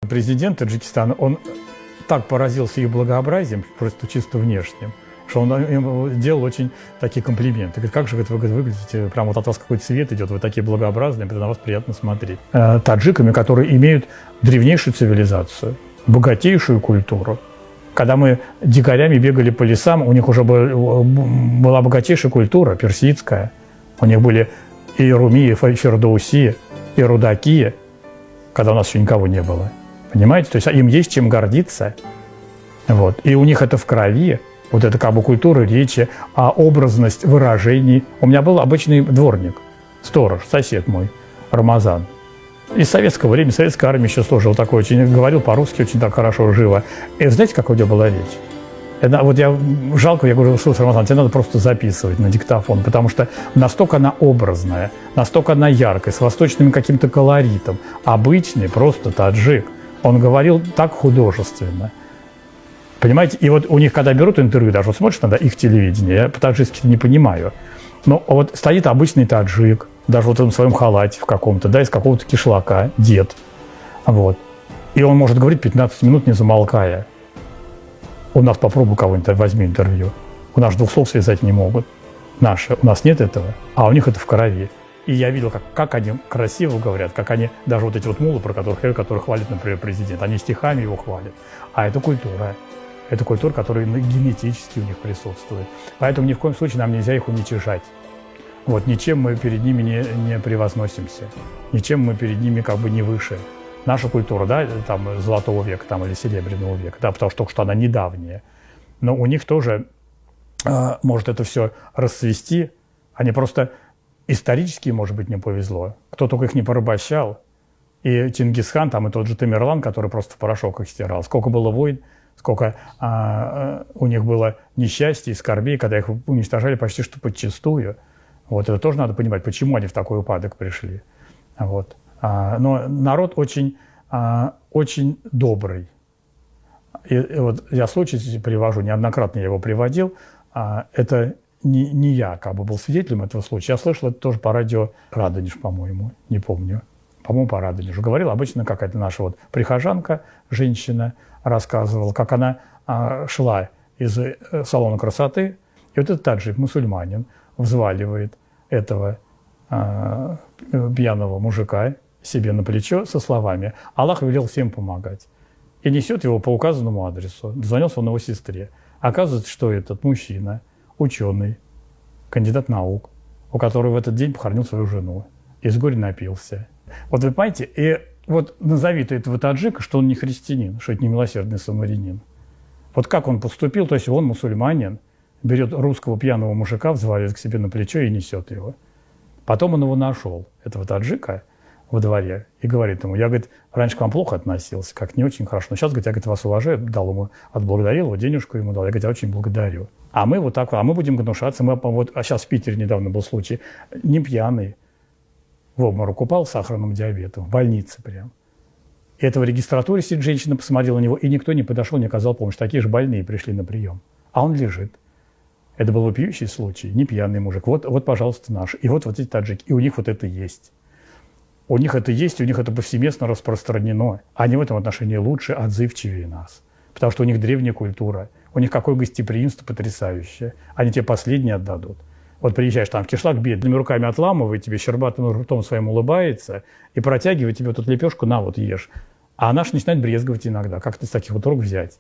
Президент Таджикистана, он так поразился их благообразием, просто чисто внешним, что он им делал очень такие комплименты. Говорит, как же вы выглядите, прям вот от вас какой-то цвет идет, вы такие благообразные, на вас приятно смотреть. Таджиками, которые имеют древнейшую цивилизацию, богатейшую культуру. Когда мы дикарями бегали по лесам, у них уже была богатейшая культура, персидская. У них были и Руми, и Фердоуси, и Рудаки, когда у нас еще никого не было. Понимаете? То есть им есть чем гордиться. Вот. И у них это в крови. Вот это как бы культура речи, образность выражений. У меня был обычный дворник, сторож, сосед мой, Рамазан. Из советского времени, советской армии еще служил такой, очень говорил по-русски очень так хорошо, живо. И знаете, как у него была речь? Это, вот я жалко, я говорю, слушай, Рамазан, тебе надо просто записывать на диктофон, потому что настолько она образная, настолько она яркая, с восточным каким-то колоритом. Обычный просто таджик. Он говорил так художественно. Понимаете? И вот у них, когда берут интервью, даже вот смотришь на их телевидение, я по-таджикски не понимаю, но вот стоит обычный таджик, даже вот в своем халате в каком-то, да, из какого-то кишлака, дед, вот. И он может говорить 15 минут, не замолкая. У нас попробуй кого-нибудь возьми интервью. У нас 2 слов связать не могут. Наши. У нас нет этого, а у них это в крови. И я видел, как они красиво говорят, как они, даже вот эти вот мулы, про которых хвалит, например, президент, они стихами его хвалят. А это культура. Это культура, которая генетически у них присутствует. Поэтому ни в коем случае нам нельзя их уничижать. Вот, ничем мы перед ними не превозносимся, ничем мы перед ними как бы не выше. Наша культура, да, там, Золотого века там, или Серебряного века, да, потому что только что она недавняя. Но у них тоже может это все расцвести. Они просто исторически, может быть, не повезло. Кто только их не порабощал. И Чингисхан, там, и тот же Тамерлан, который просто в порошок их стирал. Сколько было войн, сколько у них было несчастья и скорбей, когда их уничтожали почти что подчистую. Вот это тоже надо понимать, почему они в такой упадок пришли. Вот. Но народ очень, очень добрый. И вот я случай привожу, неоднократно я его приводил. Это не я как бы был свидетелем этого случая. Я слышал это тоже по радио Радонеж, по-моему, не помню. По-моему, по Радонежу. Говорила обычно какая-то наша вот прихожанка, женщина, рассказывала, как она шла из салона красоты. И вот этот таджик, мусульманин, взваливает этого пьяного мужика себе на плечо со словами «Аллах велел всем помогать». И несет его по указанному адресу. Дозвонился он его сестре. Оказывается, что этот мужчина, ученый, кандидат наук, у которого в этот день похоронил свою жену. И с горя напился. Вот вы понимаете, и вот назови ты этого таджика, что он не христианин, что это не милосердный самарянин. Вот как он поступил, то есть он мусульманин, берет русского пьяного мужика, взваливает к себе на плечо и несет его. Потом он его нашел, этого таджика, во дворе, и говорит ему, я, говорит, раньше к вам плохо относился, как не очень хорошо, но сейчас, говорит, я, говорит, вас уважаю, дал ему, отблагодарил его, денежку ему дал, я, говорит, я очень благодарю. А мы вот так, а мы будем гнушаться, а сейчас в Питере недавно был случай, не пьяный, в обморок упал с сахарным диабетом, в больнице прям. И это в регистратуре сидит женщина, посмотрела на него, и никто не подошел, не оказал помощь. Такие же больные пришли на прием. А он лежит. Это был вопиющий случай, не пьяный мужик. Вот, пожалуйста, наш. И вот эти таджики. И у них вот это есть. У них это есть, у них это повсеместно распространено. Они в этом отношении лучше, отзывчивее нас. Потому что у них древняя культура. У них какое гостеприимство потрясающее. Они тебе последние отдадут. Вот приезжаешь там в кишлак, бедными руками отламывает, тебе щербатым ртом своим улыбается и протягивает тебе вот эту лепешку, на вот ешь. А наш начинает брезговать иногда. Как-то с таких вот рук взять.